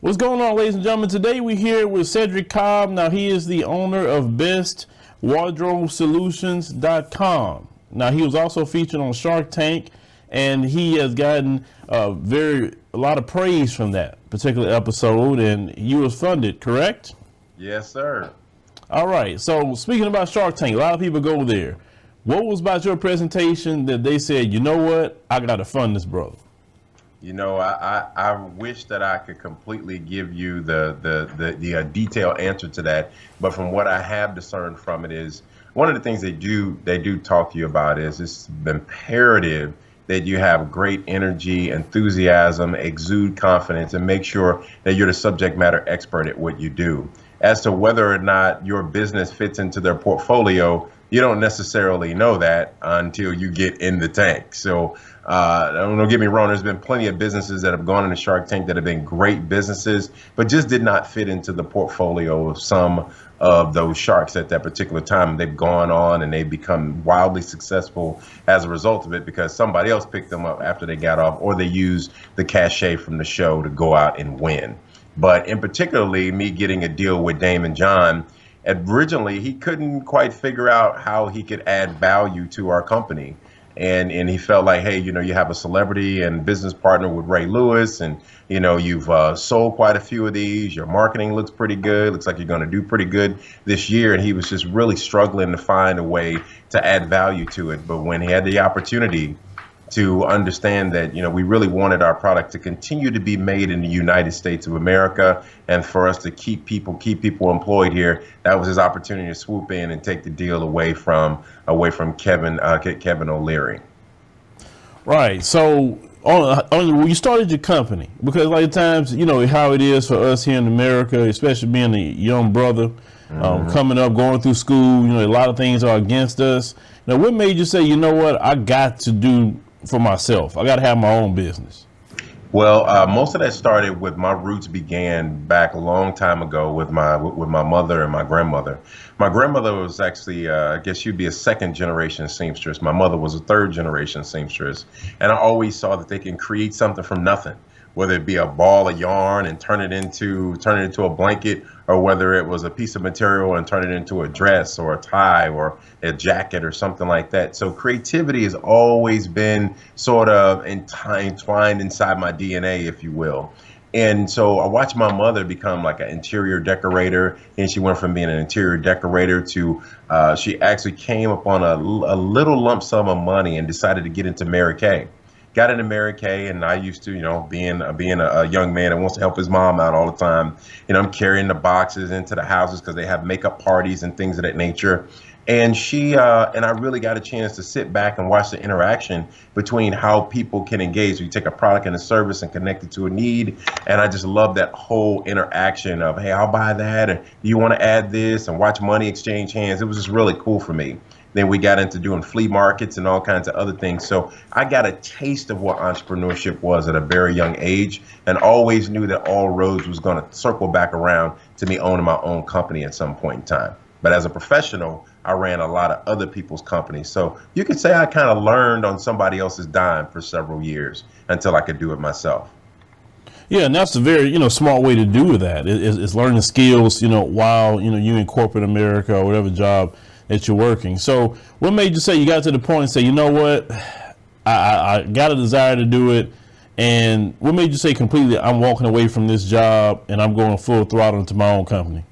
What's going on, ladies and gentlemen? Today we're here with Cedric Cobb. Now, he is the owner of bestwardrobesolutions.com. Now, he was also featured on Shark Tank, and he has gotten a lot of praise from that particular episode, and you was funded, correct? Yes, sir. All right. So, speaking about Shark Tank, a lot of people go there. What was about your presentation that they said, you know what, I got to fund this brother? You know, I wish that I could completely give you the detailed answer to that, but from what I have discerned from it is one of the things they do talk to you about is it's imperative that you have great energy, enthusiasm, exude confidence, and make sure that you're the subject matter expert at what you do. As to whether or not your business fits into their portfolio, you don't necessarily know that until you get in the tank. So don't get me wrong, there's been plenty of businesses that have gone into Shark Tank that have been great businesses, but just did not fit into the portfolio of some of those sharks at that particular time. They've gone on and they've become wildly successful as a result of it because somebody else picked them up after they got off, or they used the cachet from the show to go out and win. But in particularly me getting a deal with Damon John, originally he couldn't quite figure out how he could add value to our company. And he felt like, hey, you know, you have a celebrity and business partner with Ray Lewis, and, you know, you've sold quite a few of these. Your marketing looks pretty good. Looks like you're going to do pretty good this year. And he was just really struggling to find a way to add value to it. But when he had the opportunity to understand that, you know, we really wanted our product to continue to be made in the United States of America, and for us to keep people employed here, that was his opportunity to swoop in and take the deal away from Kevin O'Leary. Right. So when you started your company, because a lot of times, you know, how it is for us here in America, especially being a young brother, coming up, going through school, you know, a lot of things are against us. Now, what made you say, you know what, I got to do for myself? I got to have my own business. Well, most of that started with my roots began back a long time ago with my mother and my grandmother. My grandmother was actually, I guess she'd be a second generation seamstress. My mother was a third generation seamstress. And I always saw that they can create something from nothing, whether it be a ball of yarn and turn it into a blanket, or whether it was a piece of material and turn it into a dress or a tie or a jacket or something like that. So creativity has always been sort of entwined inside my DNA, if you will. And so I watched my mother become like an interior decorator, and she went from being an interior decorator to she actually came upon a little lump sum of money and decided to get into Mary Kay. Got into Mary Kay, and I used to, you know, being a young man that wants to help his mom out all the time, you know, I'm carrying the boxes into the houses because they have makeup parties and things of that nature. And she and I really got a chance to sit back and watch the interaction between how people can engage. You take a product and a service and connect it to a need. And I just love that whole interaction of, hey, I'll buy that. And do you want to add this? And watch money exchange hands. It was just really cool for me. Then we got into doing flea markets and all kinds of other things. So I got a taste of what entrepreneurship was at a very young age, and always knew that all roads was going to circle back around to me owning my own company at some point in time. But as a professional, I ran a lot of other people's companies. So you could say I kind of learned on somebody else's dime for several years until I could do it myself. Yeah, and that's a very, you know, smart way to do that. It's learning skills, you know, while, you know, you in corporate America or whatever job that you're working. So what made you say you got to the point and say, you know what, I got a desire to do it? And what made you say completely, I'm walking away from this job and I'm going full throttle into my own company?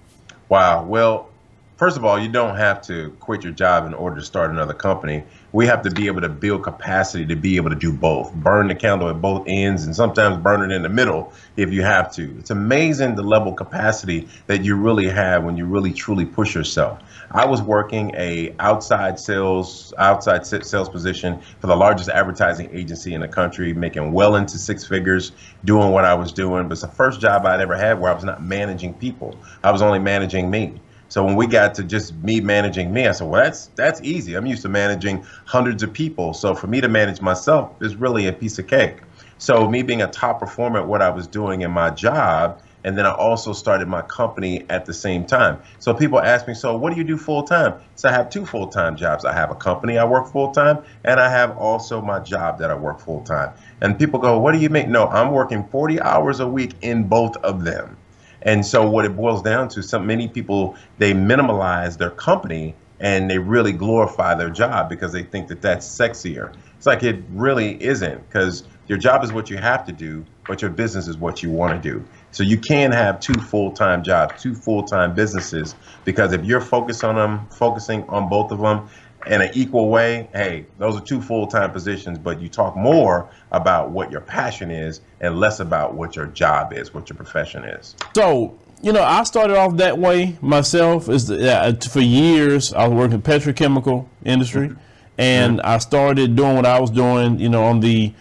Wow. Well, first of all, you don't have to quit your job in order to start another company. We have to be able to build capacity to be able to do both, burn the candle at both ends, and sometimes burn it in the middle if you have to. It's amazing the level of capacity that you really have when you really truly push yourself. I was working a outside sales position for the largest advertising agency in the country, making well into six figures, doing what I was doing. But it's the first job I'd ever had where I was not managing people. I was only managing me. So when we got to just me managing me, I said, well, that's easy. I'm used to managing hundreds of people. So for me to manage myself is really a piece of cake. So me being a top performer at what I was doing in my job And then I also started my company at the same time. So people ask me, so what do you do full time? So I have two full-time jobs. I have a company I work full time, and I have also my job that I work full time. And people go, what do you make? No, I'm working 40 hours a week in both of them. And so what it boils down to, many people, they minimalize their company and they really glorify their job because they think that that's sexier. It's like it really isn't, because your job is what you have to do, but your business is what you want to do. So you can have two full-time jobs, two full-time businesses, because if you're focusing on both of them in an equal way, hey, those are two full-time positions, but you talk more about what your passion is and less about what your job is, what your profession is. So, I started off that way myself. For years, I was working in the petrochemical industry, and I started doing what I was doing, on the,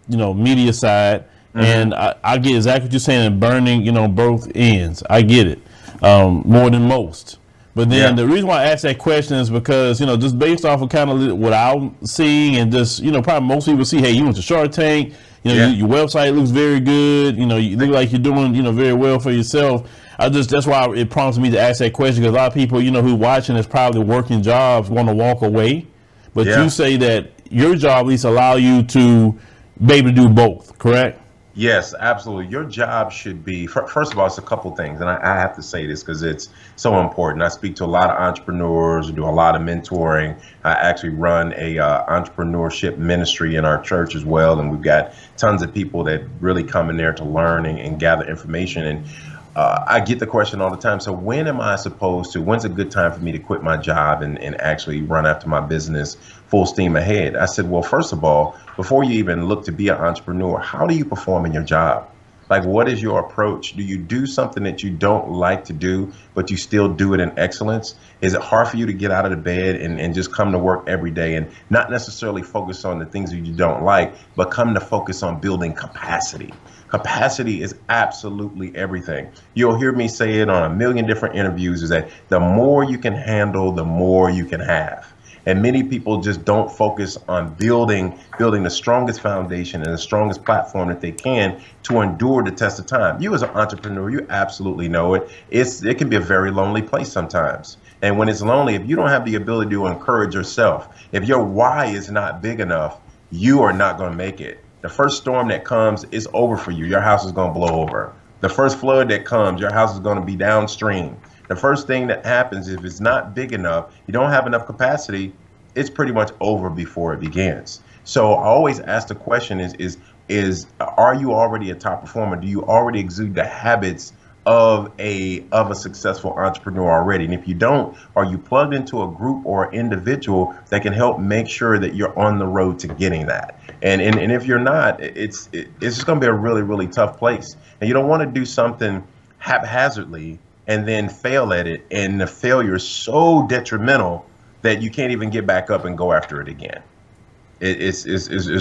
media side. And I get exactly what you're saying, and burning, both ends. I get it more than most. But then the reason why I asked that question is because, just based off of kind of what I'm seeing, and just, probably most people see, hey, you went to Shark Tank, your website looks very good, you look like you're doing, very well for yourself. That's why it prompted me to ask that question, because a lot of people, who watching is probably working jobs want to walk away. But you say that your job at least allow you to be able to do both, correct? Yes, absolutely. Your job should be, first of all, it's a couple things. And I have to say this because it's so important. I speak to a lot of entrepreneurs, do a lot of mentoring. I actually run a entrepreneurship ministry in our church as well. And we've got tons of people that really come in there to learn and gather information. And I get the question all the time. So when's a good time for me to quit my job and actually run after my business full steam ahead? I said, well, first of all, before you even look to be an entrepreneur, how do you perform in your job? Like, what is your approach? Do you do something that you don't like to do, but you still do it in excellence? Is it hard for you to get out of the bed and just come to work every day and not necessarily focus on the things that you don't like, but come to focus on building capacity? Capacity is absolutely everything. You'll hear me say it on a million different interviews, is that the more you can handle, the more you can have. And many people just don't focus on building the strongest foundation and the strongest platform that they can to endure the test of time. You as an entrepreneur, you absolutely know it. It can be a very lonely place sometimes. And when it's lonely, if you don't have the ability to encourage yourself, if your why is not big enough, you are not going to make it. The first storm that comes is over for you. Your house is going to blow over. The first flood that comes, your house is going to be downstream. The first thing that happens, if it's not big enough, you don't have enough capacity, it's pretty much over before it begins. So I always ask the question is are you already a top performer? Do you already exude the habits of a successful entrepreneur already? And if you don't, are you plugged into a group or individual that can help make sure that you're on the road to getting that? And if you're not, it's just going to be a really, really tough place. And you don't want to do something haphazardly and then fail at it, and the failure is so detrimental that you can't even get back up and go after it again. It's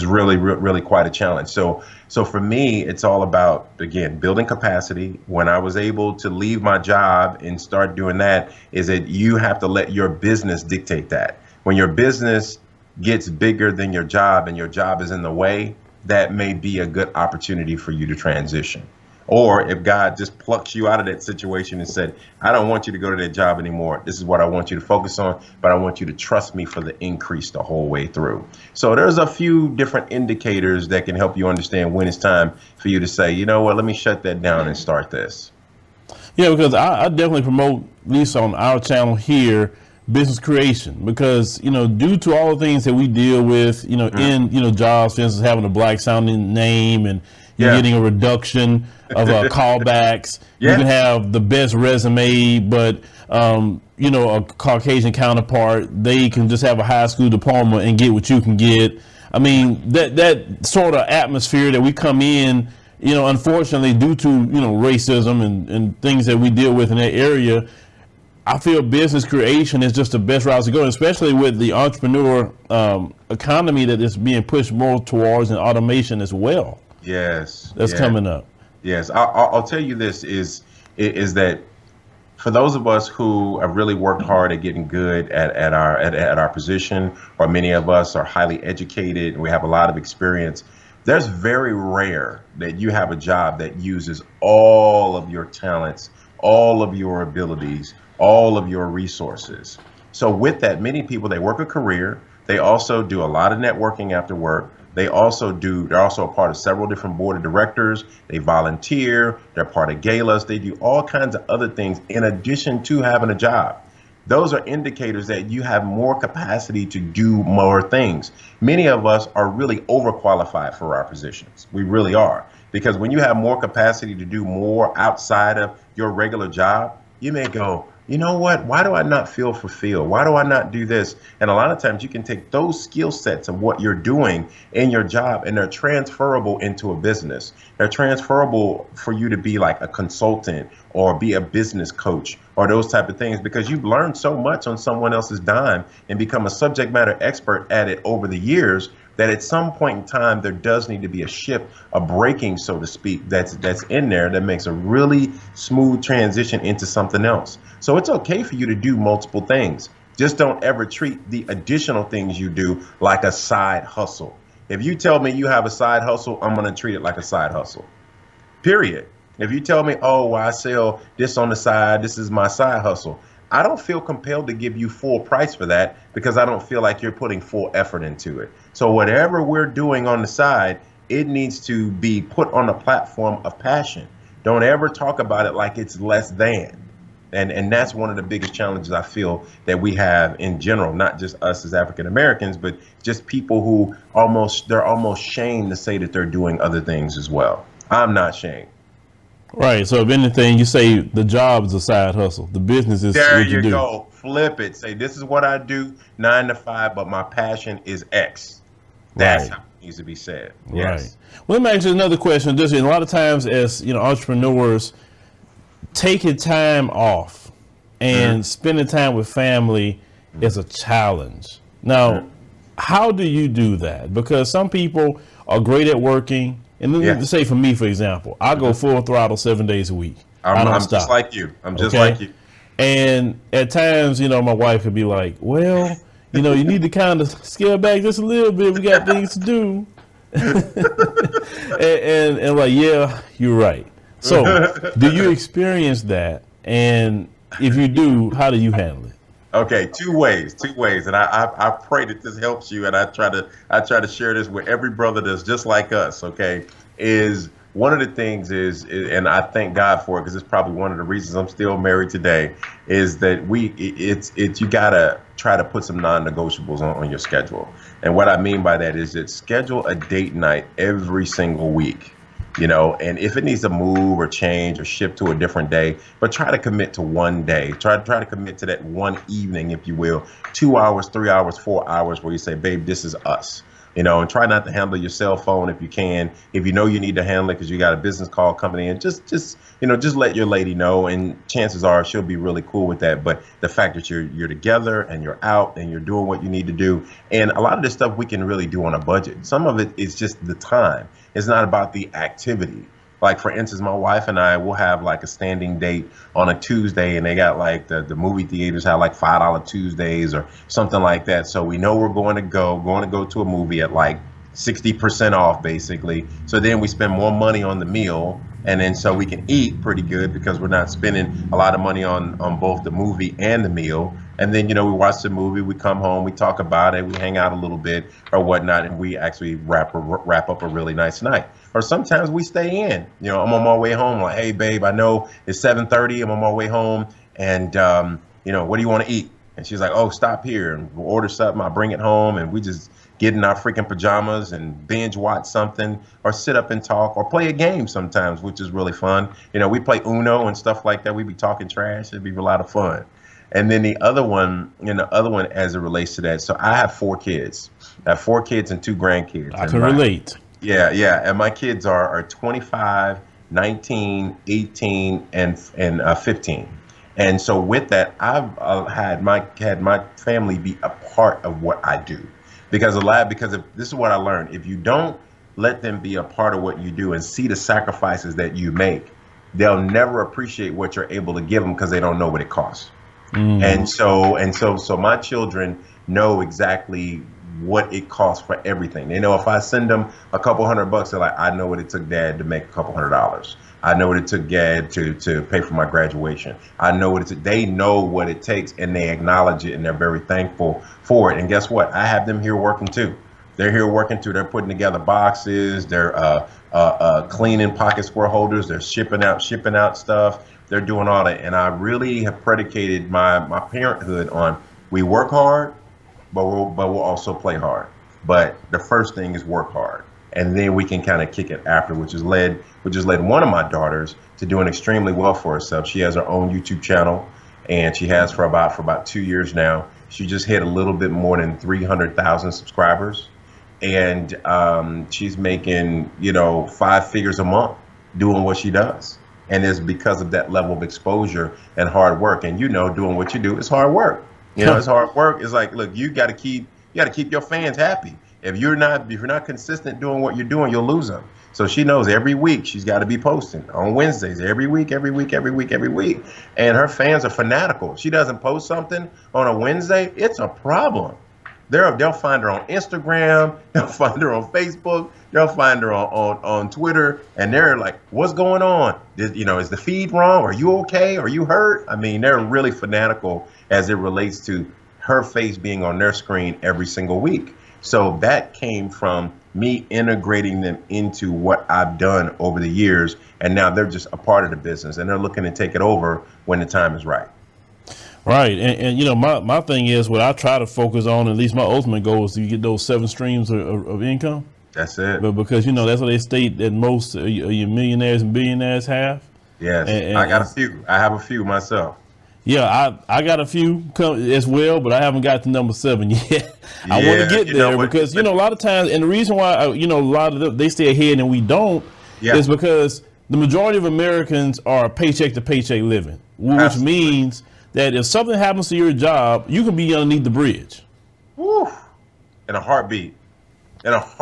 really, really quite a challenge. So for me, it's all about, again, building capacity. When I was able to leave my job and start doing that, is that you have to let your business dictate that. When your business gets bigger than your job and your job is in the way, that may be a good opportunity for you to transition. Or if God just plucks you out of that situation and said, I don't want you to go to that job anymore. This is what I want you to focus on, but I want you to trust me for the increase the whole way through. So there's a few different indicators that can help you understand when it's time for you to say, you know what, let me shut that down and start this. Yeah, because I definitely promote, at least on our channel here, business creation, because, due to all the things that we deal with, in, jobs, for instance, having a black sounding name, and you're getting a reduction of callbacks. You can have the best resume, but a Caucasian counterpart, they can just have a high school diploma and get what you can get. I mean, that sort of atmosphere that we come in, unfortunately, due to racism and things that we deal with in that area, I feel business creation is just the best route to go, especially with the entrepreneur economy that is being pushed more towards, and automation as well. Yes, that's coming up. Yes, I'll tell you this is that for those of us who have really worked hard at getting good at our position, or many of us are highly educated and we have a lot of experience, There's very rare that you have a job that uses all of your talents, all of your abilities, all of your resources. So with that, many people, they work a career. They also do a lot of networking after work. They're also a part of several different board of directors. They volunteer, they're part of galas. They do all kinds of other things in addition to having a job. Those are indicators that you have more capacity to do more things. Many of us are really overqualified for our positions. We really are. Because when you have more capacity to do more outside of your regular job, you may go, you know what? Why do I not feel fulfilled? Why do I not do this? And a lot of times you can take those skill sets of what you're doing in your job and they're transferable into a business. They're transferable for you to be like a consultant or be a business coach or those type of things because you've learned so much on someone else's dime and become a subject matter expert at it over the years that at some point in time there does need to be a shift, a breaking, so to speak, that's in there that makes a really smooth transition into something else. So it's okay for you to do multiple things. Just don't ever treat the additional things you do like a side hustle. If you tell me you have a side hustle, I'm going to treat it like a side hustle. Period. If you tell me, oh, well, I sell this on the side, this is my side hustle, I don't feel compelled to give you full price for that because I don't feel like you're putting full effort into it. So whatever we're doing on the side, it needs to be put on a platform of passion. Don't ever talk about it like it's less than. And that's one of the biggest challenges I feel that we have in general, not just us as African Americans, but just people who they're almost shamed to say that they're doing other things as well. I'm not shamed. Right. So if anything, you say the job is a side hustle. The business is There what you you do. go. Flip it. Say, this is what I do 9 to 5, but my passion is X. That's Right. how it needs to be said. Right. Yes. Well, let me ask you another question. Just a lot of times, as entrepreneurs, taking time off and spending time with family is a challenge. Now, how do you do that? Because some people are great at working. And then Yeah. to say for me, for example, I go full throttle 7 days a week. I don't I'm stop. just like you. I'm just Okay. like you. And at times, my wife could be like, well, you need to kind of scale back just a little bit. We got things to do. and like, yeah, you're right. So do you experience that? And if you do, how do you handle it? Okay, two ways, and I pray that this helps you, and I try to share this with every brother that's just like us. Okay, is one of the things and I thank God for it because it's probably one of the reasons I'm still married today. Is that it's you gotta try to put some non-negotiables on your schedule, and what I mean by that is that schedule a date night every single week. And if it needs to move or change or shift to a different day, but try to commit to one day. Try to commit to that one evening, if you will, 2 hours, 3 hours, 4 hours, where you say, babe, this is us. And try not to handle your cell phone if you can. If you know you need to handle it because you got a business call coming in, just let your lady know, and chances are she'll be really cool with that. But the fact that you're together and you're out and you're doing what you need to do, and a lot of this stuff we can really do on a budget. Some of it is just the time. It's not about the activity. Like, for instance, my wife and I will have like a standing date on a Tuesday, and they got like the movie theaters have like $5 Tuesdays or something like that. So we know we're going to go to a movie at like 60% off, basically. So then we spend more money on the meal, and then so we can eat pretty good because we're not spending a lot of money on both the movie and the meal. And then, we watch the movie, we come home, we talk about it, we hang out a little bit or whatnot, and we actually wrap up a really nice night. Or sometimes we stay in. I'm on my way home, like, hey, babe, I know it's 7:30, I'm on my way home, and what do you want to eat? And she's like, oh, stop here and we'll order something. I'll bring it home, and we just get in our freaking pajamas and binge watch something, or sit up and talk, or play a game sometimes, which is really fun. We play Uno and stuff like that. We be talking trash. It'd be a lot of fun. And then the other one as it relates to that. So I have 4 kids. I have 4 kids and 2 grandkids. I can relate. Yeah, yeah. And my kids are 25, 19, 18, and 15. And so with that, I've had my family be a part of what I do, because this is what I learned. If you don't let them be a part of what you do and see the sacrifices that you make, they'll never appreciate what you're able to give them because they don't know what it costs. And so my children know exactly what it costs for everything. They know if I send them a couple $100, they're like, I know what it took Dad to make a couple $100. I know what it took Dad to pay for my graduation. I know what it took. They know what it takes, and they acknowledge it, and they're very thankful for it. And guess what? I have them here working too. They're here working too. They're putting together boxes. They're cleaning pocket square holders. They're shipping out stuff. They're doing all that. And I really have predicated my parenthood on, we work hard, but we'll also play hard. But the first thing is work hard, and then we can kind of kick it after, which has led one of my daughters to doing extremely well for herself. She has her own YouTube channel, and she has for about 2 years now. She just hit a little bit more than 300,000 subscribers, and she's making 5 figures a month doing what she does. And it's because of that level of exposure and hard work. And doing what you do is hard work. It's hard work. It's like, look, you got to keep your fans happy. If you're not consistent doing what you're doing, you'll lose them. So she knows every week she's got to be posting on Wednesdays, every week. And her fans are fanatical. If she doesn't post something on a Wednesday, it's a problem. They'll find her on Instagram, they'll find her on Facebook, they'll find her on Twitter, and they're like, what's going on? Is the feed wrong? Are you okay? Are you hurt? I mean, they're really fanatical as it relates to her face being on their screen every single week. So that came from me integrating them into what I've done over the years, and now they're just a part of the business, and they're looking to take it over when the time is right. Right. And my thing is, what I try to focus on, at least my ultimate goal, is to get those 7 streams of income. That's it. But because, that's what they state that most of your millionaires and billionaires have. Yes. And I got a few. I have a few myself. Yeah, I got a few as well, but I haven't got to number 7 yet. I want to get there because, a lot of times, and the reason why, a lot of them, they stay ahead and we don't, is because the majority of Americans are paycheck to paycheck living, which Absolutely. Means that if something happens to your job, you can be underneath the bridge. Woo. In a heartbeat. Yes,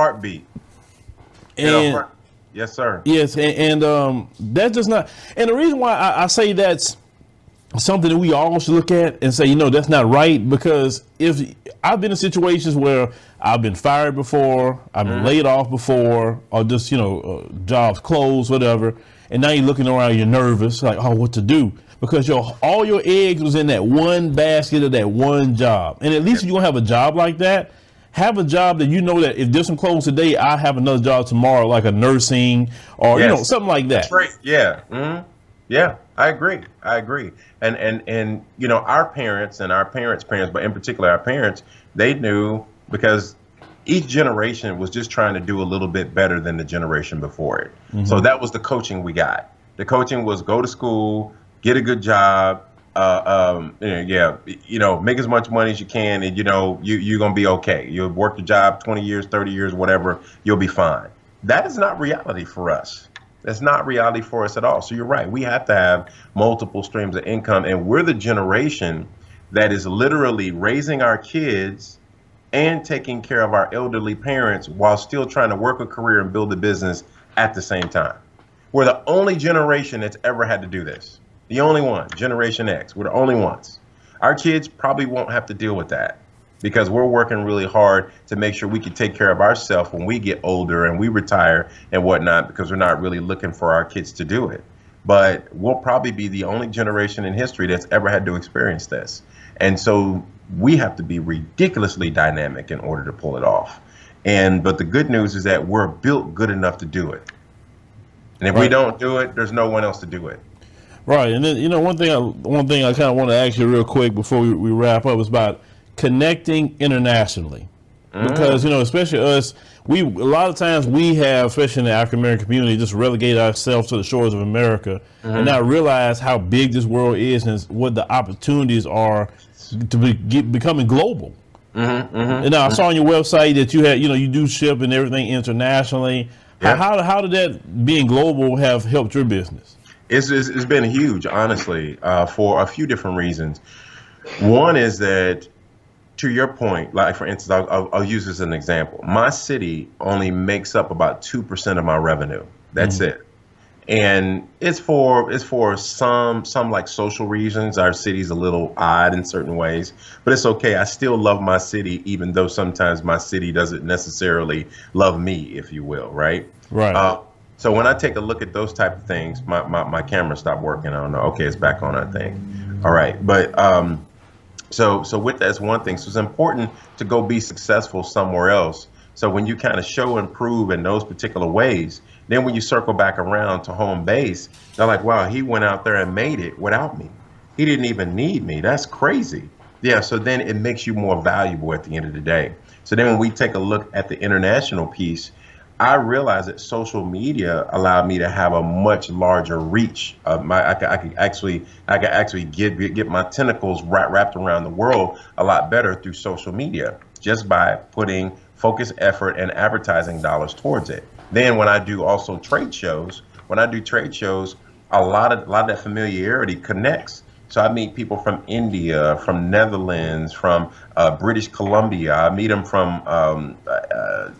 sir. Yes, and that does not. And the reason why I say that's something that we all should look at and say, that's not right, because if I've been in situations where I've been fired before, I've been laid off before, or just, jobs closed, whatever, and now you're looking around, you're nervous, like, oh, what to do? Because all your eggs was in that one basket of that one job. And at least if you're going to have a job like that, have a job that that if there's some closed today, I have another job tomorrow, like a nursing or, something like that. That's right. Yeah. Mm-hmm. Yeah, I agree. And our parents and our parents' parents, but in particular our parents, they knew, because each generation was just trying to do a little bit better than the generation before it. Mm-hmm. So that was the coaching we got. The coaching was go to school, get a good job, make as much money as you can, and you're gonna be okay. You'll work the job 20 years, 30 years, whatever, you'll be fine. That is not reality for us. That's not reality for us at all. So you're right. We have to have multiple streams of income, and we're the generation that is literally raising our kids and taking care of our elderly parents while still trying to work a career and build a business at the same time. We're the only generation that's ever had to do this. The only one, Generation X. We're the only ones. Our kids probably won't have to deal with that, because we're working really hard to make sure we can take care of ourselves when we get older and we retire and whatnot, because we're not really looking for our kids to do it. But we'll probably be the only generation in history that's ever had to experience this. And so we have to be ridiculously dynamic in order to pull it off. But the good news is that we're built good enough to do it. And if we don't do it, there's no one else to do it. Right. And then, one thing I kind of want to ask you real quick before we wrap up is about connecting internationally, because especially us, a lot of times we have, especially in the African American community, just relegate ourselves to the shores of America and not realize how big this world is and what the opportunities are to becoming global. And now I saw on your website that you had, you do ship and everything internationally. Yep. How did that being global have helped your business? It's been huge, honestly, for a few different reasons. One is that, to your point, like for instance, I'll use this as an example. My city only makes up about 2% of my revenue. That's it. And it's for some like social reasons. Our city's a little odd in certain ways, but it's okay. I still love my city, even though sometimes my city doesn't necessarily love me, if you will, right? Right. Uh, so when I take a look at those type of things, my camera stopped working. I don't know. Okay, it's back on, I think. All right, but so with that's one thing. So it's important to go be successful somewhere else. So when you kind of show and prove in those particular ways, then when you circle back around to home base, they're like, wow, he went out there and made it without me. He didn't even need me. That's crazy. Yeah, so then it makes you more valuable at the end of the day. So then when we take a look at the international piece, I realized that social media allowed me to have a much larger reach. I could actually get my tentacles wrapped around the world a lot better through social media just by putting focus, effort, and advertising dollars towards it. Then when I do also trade shows, a lot of that familiarity connects. So I meet people from India, from Netherlands, from British Columbia. I meet them from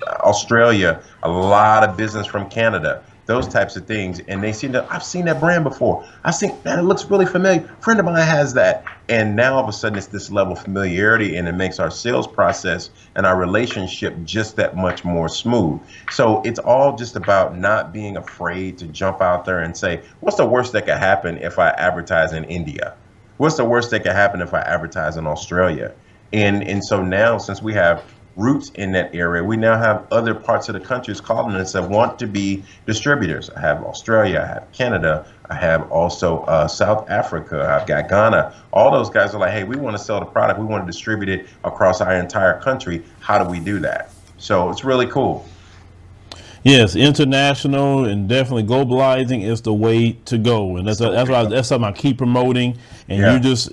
Australia. A lot of business from Canada. Those types of things, and they seem to. I've seen that brand before. I've seen that. It looks really familiar. A friend of mine has that, and now all of a sudden it's this level of familiarity, and it makes our sales process and our relationship just that much more smooth. So it's all just about not being afraid to jump out there and say, what's the worst that could happen if I advertise in India? What's the worst that could happen if I advertise in Australia? And so now, since we have roots in that area, we now have other parts of the countries calling us that want to be distributors. I have Australia, I have Canada, I have also South Africa, I've got Ghana. All those guys are like, hey, we want to sell the product, we want to distribute it across our entire country. How do we do that? So it's really cool. Yes, international and definitely globalizing is the way to go, and that's something I keep promoting. And you're Yeah, just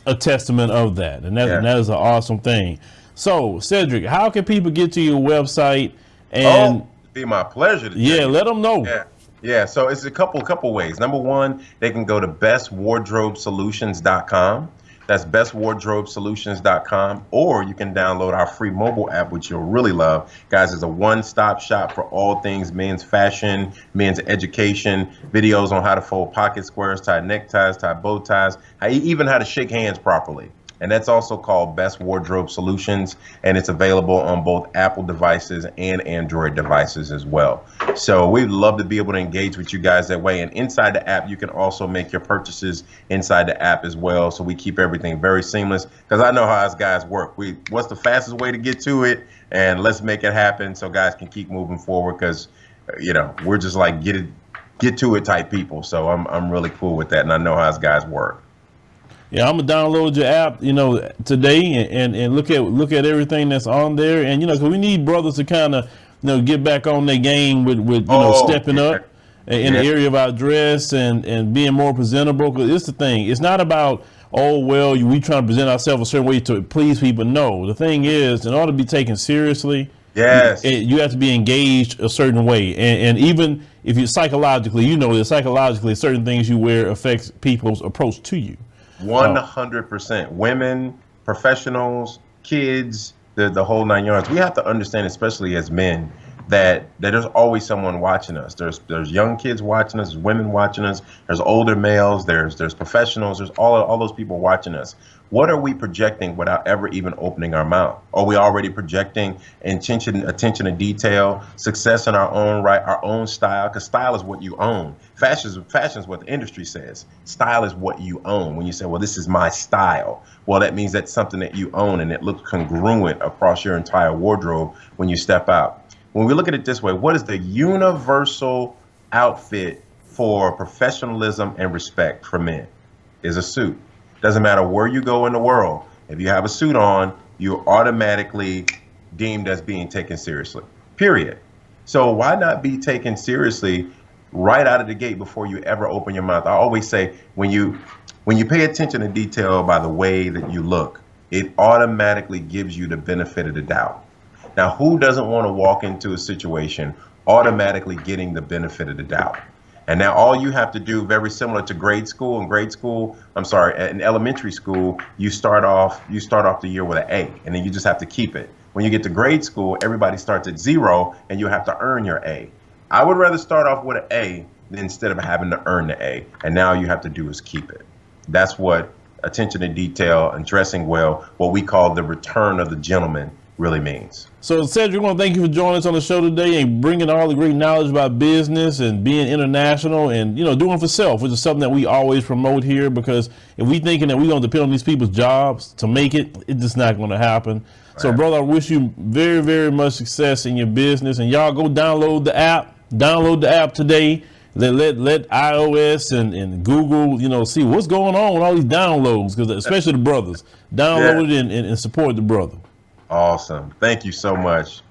a testament of that, and yeah. that is an awesome thing. So, Cedric, how can people get to your website? And Oh, it'd be my pleasure to tell yeah, you. let them know. Yeah. Yeah. So it's a couple ways. Number one, they can go to bestwardrobesolutions.com. That's bestwardrobesolutions.com. Or you can download our free mobile app, which you'll really love. Guys, it's a one-stop shop for all things men's fashion, men's education, videos on how to fold pocket squares, tie neckties, tie bow ties, even how to shake hands properly. And that's also called Best Wardrobe Solutions, and it's available on both Apple devices and Android devices as well. So we'd love to be able to engage with you guys that way. And inside the app, you can also make your purchases inside the app as well. So we keep everything very seamless, because I know how us guys work. What's the fastest way to get to it, and let's make it happen so guys can keep moving forward, because we're just like get to it type people. So I'm really cool with that, and I know how us guys work. Yeah, I'm gonna download your app, today, and look at everything that's on there, and 'cause we need brothers to kind of get back on their game with Oh, stepping yeah, up in the yeah. area of our dress and being more presentable. Because it's the thing, it's not about, oh well, we trying to present ourselves a certain way to please people. No, the thing is, in order to be taken seriously, Yes. you have to be engaged a certain way, and even if you psychologically, that psychologically certain things you wear affects people's approach to you. Uh, 100%. Women, professionals, kids, the whole nine yards. We have to understand, especially as men, that there's always someone watching us. There's young kids watching us, there's women watching us, there's older males, there's professionals, there's all those people watching us. What are we projecting without ever even opening our mouth? Are we already projecting attention to detail, success in our own right, our own style? Because style is what you own. Fashion is what the industry says. Style is what you own. When you say, well, this is my style, well, that means that's something that you own, and it looks congruent across your entire wardrobe when you step out. When we look at it this way, what is the universal outfit for professionalism and respect for men? Is a suit. Doesn't matter where you go in the world. If you have a suit on, you're automatically deemed as being taken seriously. Period. So why not be taken seriously right out of the gate before you ever open your mouth? I always say, when you pay attention to detail by the way that you look, it automatically gives you the benefit of the doubt. Now, who doesn't want to walk into a situation automatically getting the benefit of the doubt? And now all you have to do, very similar to grade school. In elementary school, you start off the year with an A, and then you just have to keep it. When you get to grade school, everybody starts at zero, and you have to earn your A. I would rather start off with an A instead of having to earn the A. And now you have to do is keep it. That's what attention to detail and dressing well, what we call the return of the gentleman, really means. So, Cedric, I want to thank you for joining us on the show today and bringing all the great knowledge about business and being international and, doing for self, which is something that we always promote here, because if we thinking that we're going to depend on these people's jobs to make it, it's just not going to happen. Right. So, brother, I wish you very, very much success in your business. And y'all go download the app. Download the app today. Let iOS and Google, see what's going on with all these downloads, because especially the brothers. Download it and support the brother. Awesome. Thank you so much.